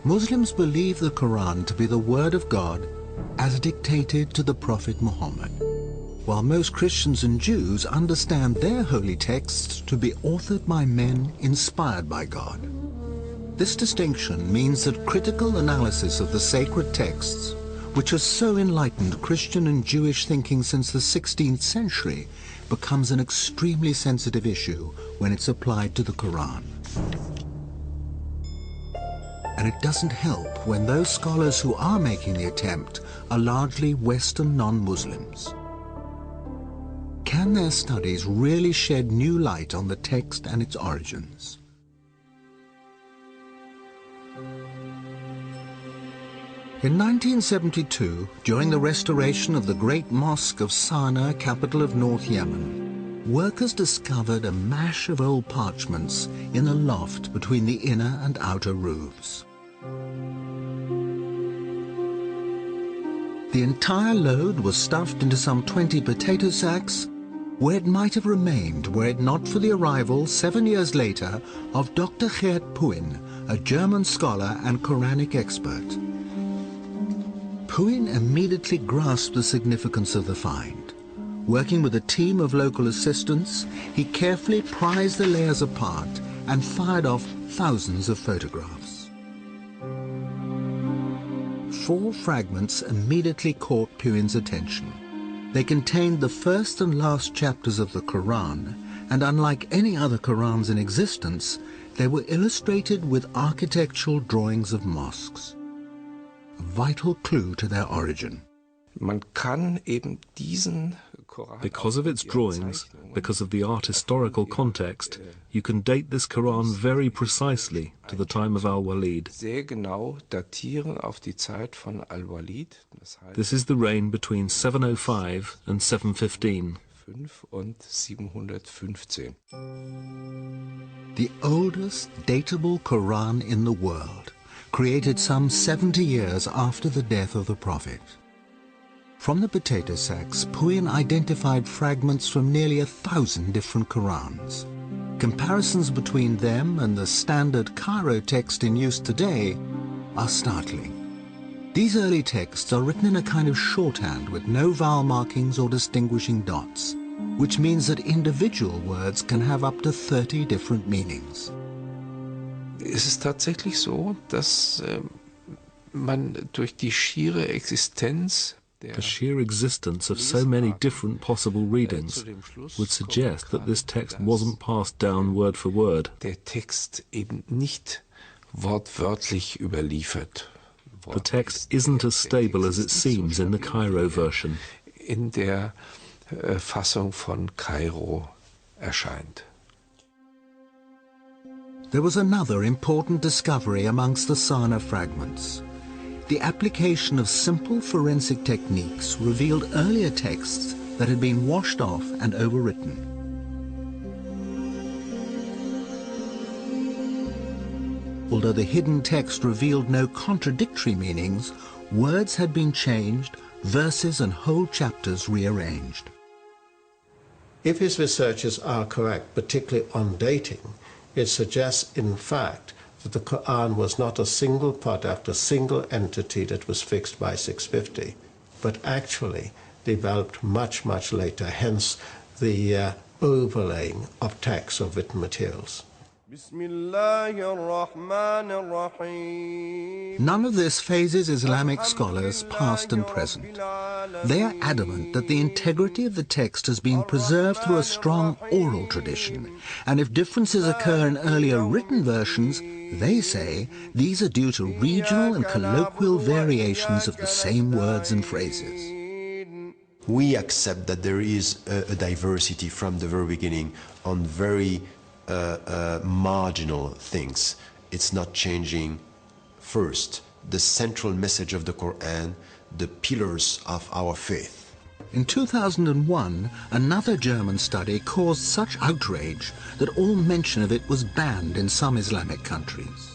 Muslims believe the Qur'an to be the word of God as dictated to the Prophet Muhammad, while most Christians and Jews understand their holy texts to be authored by men inspired by God. This distinction means that critical analysis of the sacred texts, which has so enlightened Christian and Jewish thinking since the 16th century, becomes an extremely sensitive issue when it's applied to the Qur'an. And it doesn't help when those scholars who are making the attempt are largely Western non-Muslims. Can their studies really shed new light on the text and its origins? In 1972, during the restoration of the Great Mosque of Sana'a, capital of North Yemen, workers discovered a mash of old parchments in a loft between the inner and outer roofs. The entire load was stuffed into some 20 potato sacks, where it might have remained were it not for the arrival 7 years later of Dr. Geert Puin, a German scholar and Quranic expert. Puin immediately grasped the significance of the find. Working with a team of local assistants, he carefully prized the layers apart and fired off thousands of photographs. 4 fragments immediately caught Puin's attention. They contained the first and last chapters of the Qur'an, and unlike any other Qur'ans in existence, they were illustrated with architectural drawings of mosques. A vital clue to their origin. Because of its drawings, because of the art historical context, you can date this Quran very precisely to the time of Al-Walid. This is the reign between 705 and 715. The oldest datable Quran in the world, created some 70 years after the death of the Prophet. From the potato sacks, Puin identified fragments from nearly 1,000 different Qur'ans. Comparisons between them and the standard Cairo text in use today are startling. These early texts are written in a kind of shorthand with no vowel markings or distinguishing dots, which means that individual words can have up to 30 different meanings. Es ist tatsächlich so, dass man durch die schiere Existenz The sheer existence of so many different possible readings would suggest that this text wasn't passed down word for word. Der Text eben nicht wortwörtlich überliefert. The text isn't as stable as it seems in the Cairo version. In der Fassung von Kairo erscheint. There was another important discovery amongst the Sana'a fragments. The application of simple forensic techniques revealed earlier texts that had been washed off and overwritten. Although the hidden text revealed no contradictory meanings, words had been changed, verses and whole chapters rearranged. If his researches are correct, particularly on dating, it suggests, in fact, that the Qur'an was not a single product, a single entity that was fixed by 650, but actually developed much, much later, hence the overlaying of texts of written materials. None of this phases Islamic scholars, past and present. They are adamant that the integrity of the text has been preserved through a strong oral tradition, and if differences occur in earlier written versions, they say these are due to regional and colloquial variations of the same words and phrases. We accept that there is a diversity from the very beginning on very marginal things. It's not changing first the central message of the Qur'an, the pillars of our faith. In 2001, another German study caused such outrage that all mention of it was banned in some Islamic countries.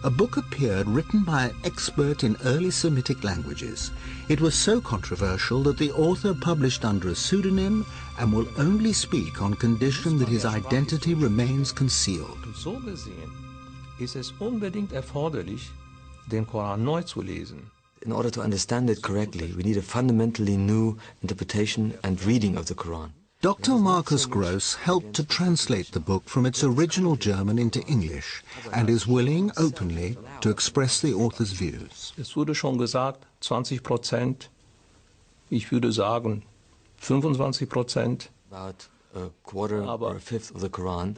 A book appeared written by an expert in early Semitic languages. It was so controversial that the author published under a pseudonym and will only speak on condition that his identity remains concealed. So gesehen ist es unbedingt erforderlich, den Koran neu zu lesen. In order to understand it correctly, we need a fundamentally new interpretation and reading of the Quran. Dr. Markus Gross helped to translate the book from its original German into English and is willing openly to express the author's views. Es wurde schon gesagt, 20%, ich würde sagen 25%. About a quarter or a fifth of the Quran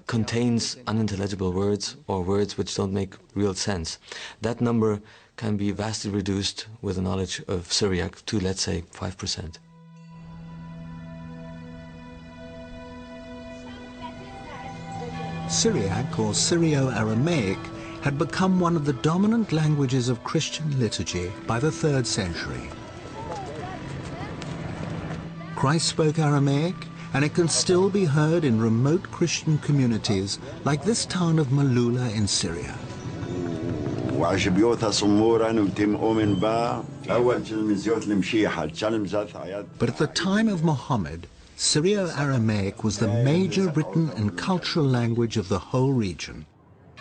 contains unintelligible words or words which don't make real sense. That number can be vastly reduced with a knowledge of Syriac to, let's say, 5%. Syriac, or Syrio-Aramaic, had become one of the dominant languages of Christian liturgy by the 3rd century. Christ spoke Aramaic, and it can still be heard in remote Christian communities like this town of Malula in Syria. But at the time of Muhammad, Syrio-Aramaic was the major written and cultural language of the whole region.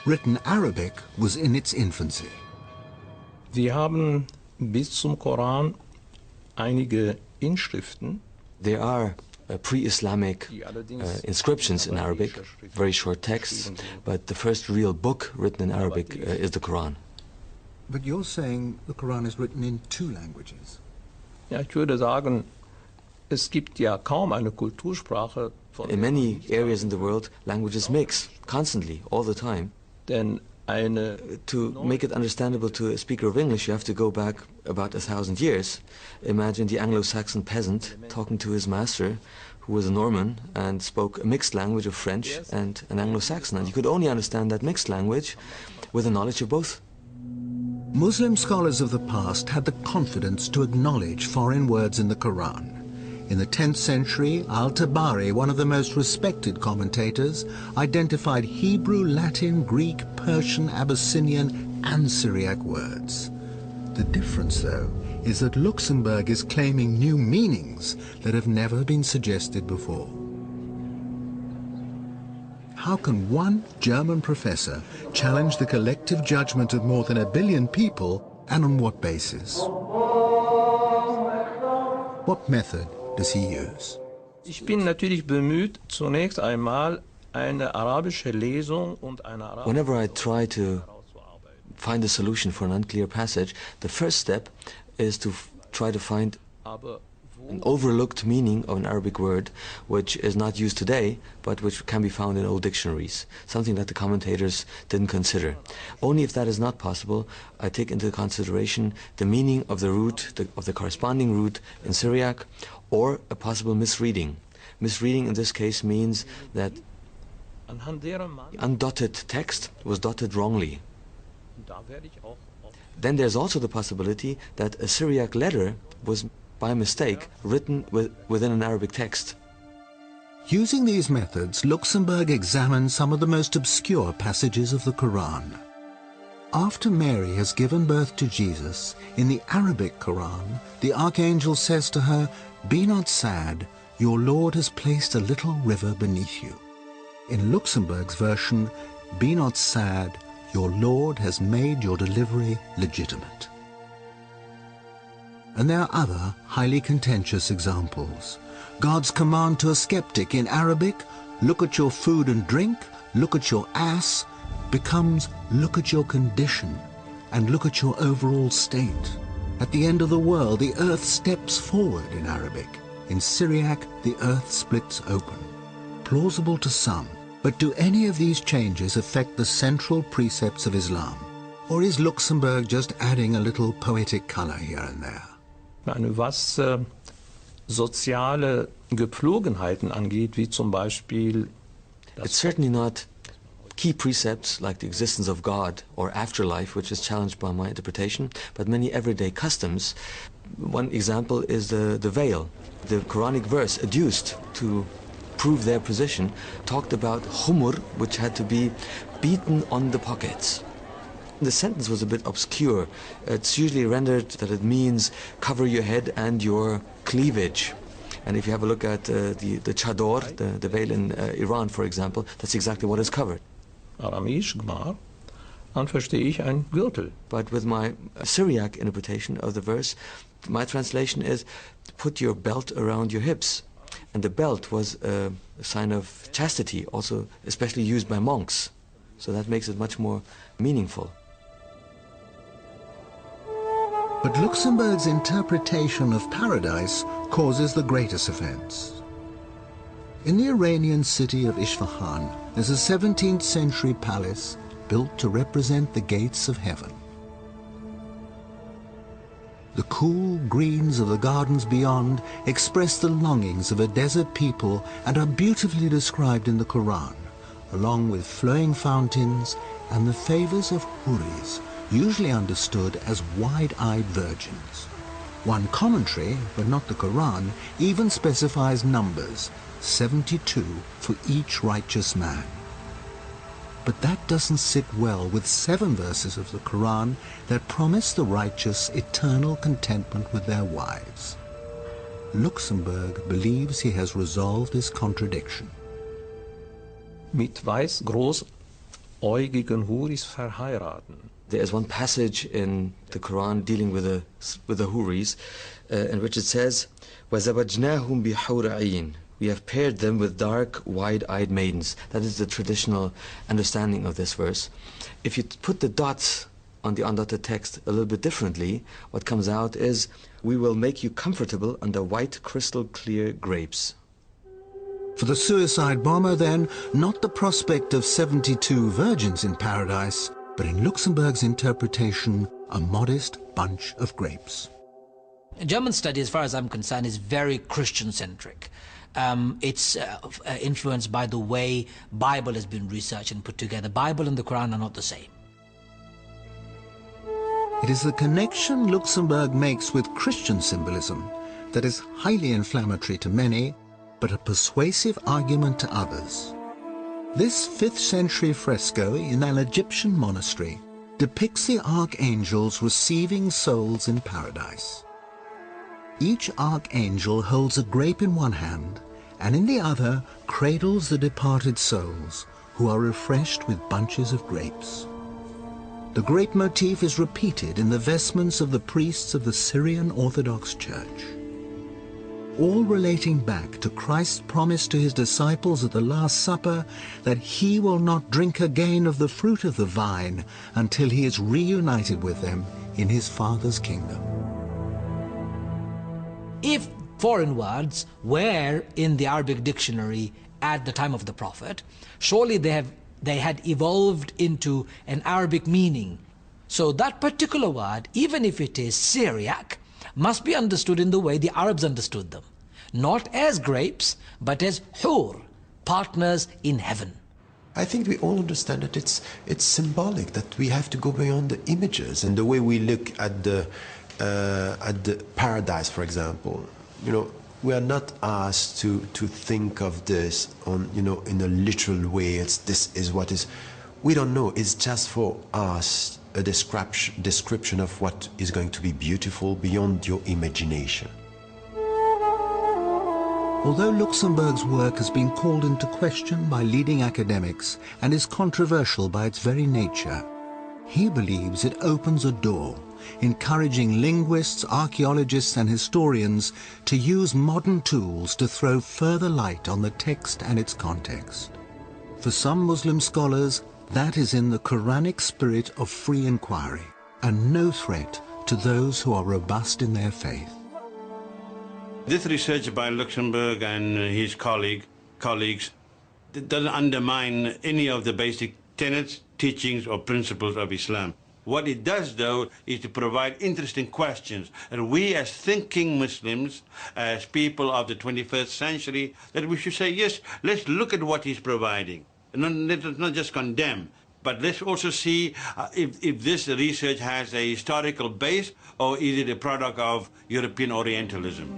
Written Arabic was in its infancy. Wir haben bis zum Koran einige Inschriften. There are pre-Islamic inscriptions in Arabic, very short texts, but the first real book written in Arabic is the Quran. But you're saying the Quran is written in 2 languages. Ja, ich würde sagen, es gibt ja kaum eine Kultursprache von... In many areas in the world, languages mix constantly, all the time. Denn to make it understandable to a speaker of English, you have to go back about 1,000 years. Imagine the Anglo-Saxon peasant talking to his master, who was a Norman and spoke a mixed language of French and an Anglo-Saxon. And you could only understand that mixed language with a knowledge of both. Muslim scholars of the past had the confidence to acknowledge foreign words in the Quran. In the 10th century, Al-Tabari, one of the most respected commentators, identified Hebrew, Latin, Greek, Persian, Abyssinian, and Syriac words. The difference, though, is that Luxembourg is claiming new meanings that have never been suggested before. How can one German professor challenge the collective judgment of more than 1 billion people, and on what basis? What method does he use? Ich bin natürlich bemüht, zunächst einmal eine arabische Lesung und eine arabische... Whenever I try to find a solution for an unclear passage, the first step is to try to find an overlooked meaning of an Arabic word which is not used today, but which can be found in old dictionaries, something that the commentators didn't consider. Only if that is not possible, I take into consideration the meaning of the root, of the corresponding root in Syriac, or a possible misreading. Misreading in this case means that undotted text was dotted wrongly. Then there's also the possibility that a Syriac letter was by mistake written within an Arabic text. Using these methods, Luxembourg examined some of the most obscure passages of the Quran. After Mary has given birth to Jesus, in the Arabic Quran, the archangel says to her, "Be not sad, your Lord has placed a little river beneath you." In Luxembourg's version, "Be not sad, your Lord has made your delivery legitimate." And there are other highly contentious examples. God's command to a skeptic in Arabic, "Look at your food and drink, look at your ass," becomes "Look at your condition and look at your overall state." At the end of the world, the earth steps forward in Arabic. In Syriac, the earth splits open. Plausible to some, but do any of these changes affect the central precepts of Islam? Or is Luxembourg just adding a little poetic color here and there? Was soziale Gepflogenheiten angeht, wie zum Beispiel... It's certainly not key precepts like the existence of God or afterlife, which is challenged by my interpretation, but many everyday customs. One example is the veil. The Quranic verse adduced to prove their position talked about humur, which had to be beaten on the pockets. The sentence was a bit obscure. It's usually rendered that it means cover your head and your cleavage. And if you have a look at the chador, the veil in Iran, for example, that's exactly what is covered. Aramäisch Gmar Dann verstehe ich ein Gürtel. But with my Syriac interpretation of the verse, my translation is, put your belt around your hips. And the belt was a sign of chastity, also especially used by monks. So that makes it much more meaningful. But Luxemburg's interpretation of paradise causes the greatest offense. In the Iranian city of Isfahan, there's a 17th century palace built to represent the gates of heaven. The cool greens of the gardens beyond express the longings of a desert people and are beautifully described in the Qur'an, along with flowing fountains and the favors of huris, usually understood as wide-eyed virgins. One commentary, but not the Qur'an, even specifies numbers, 72 for each righteous man. But that doesn't sit well with 7 verses of the Qur'an that promise the righteous eternal contentment with their wives. Luxemburg believes he has resolved this contradiction. Mit weiß großäugigen Huris verheiraten. There is one passage in the Quran dealing with the Huris, in which it says, وَزَوَجْنَاهُمْ بِحُورَ عِينٍ. We have paired them with dark, wide-eyed maidens. That is the traditional understanding of this verse. If you put the dots on the undotted text a little bit differently, what comes out is, we will make you comfortable under white, crystal-clear grapes. For the suicide bomber, then, not the prospect of 72 virgins in paradise, but in Luxemburg's interpretation, a modest bunch of grapes. German study, as far as I'm concerned, is very Christian-centric. It's influenced by the way Bible has been researched and put together. Bible and the Quran are not the same. It is the connection Luxemburg makes with Christian symbolism that is highly inflammatory to many, but a persuasive argument to others. This 5th century fresco in an Egyptian monastery depicts the archangels receiving souls in paradise. Each archangel holds a grape in one hand, and in the other cradles the departed souls, who are refreshed with bunches of grapes. The grape motif is repeated in the vestments of the priests of the Syrian Orthodox Church, all relating back to Christ's promise to his disciples at the Last Supper that he will not drink again of the fruit of the vine until he is reunited with them in his Father's kingdom. If foreign words were in the Arabic dictionary at the time of the Prophet, surely they had evolved into an Arabic meaning. So that particular word, even if it is Syriac, must be understood in the way the Arabs understood them. Not as grapes, but as hur, partners in heaven. I think we all understand that it's symbolic, that we have to go beyond the images and the way we look at the paradise, for example. You know, we are not asked to think of this on, you know, in a literal way. This is what is. We don't know. It's just for us a description of what is going to be beautiful beyond your imagination. Although Luxemburg's work has been called into question by leading academics and is controversial by its very nature, he believes it opens a door, encouraging linguists, archaeologists and historians to use modern tools to throw further light on the text and its context. For some Muslim scholars, that is in the Quranic spirit of free inquiry and no threat to those who are robust in their faith. This research by Luxemburg and his colleagues doesn't undermine any of the basic tenets, teachings or principles of Islam. What it does, though, is to provide interesting questions. And we as thinking Muslims, as people of the 21st century, that we should say, yes, let's look at what he's providing. And let's not just condemn, but let's also see if this research has a historical base or is it a product of European Orientalism.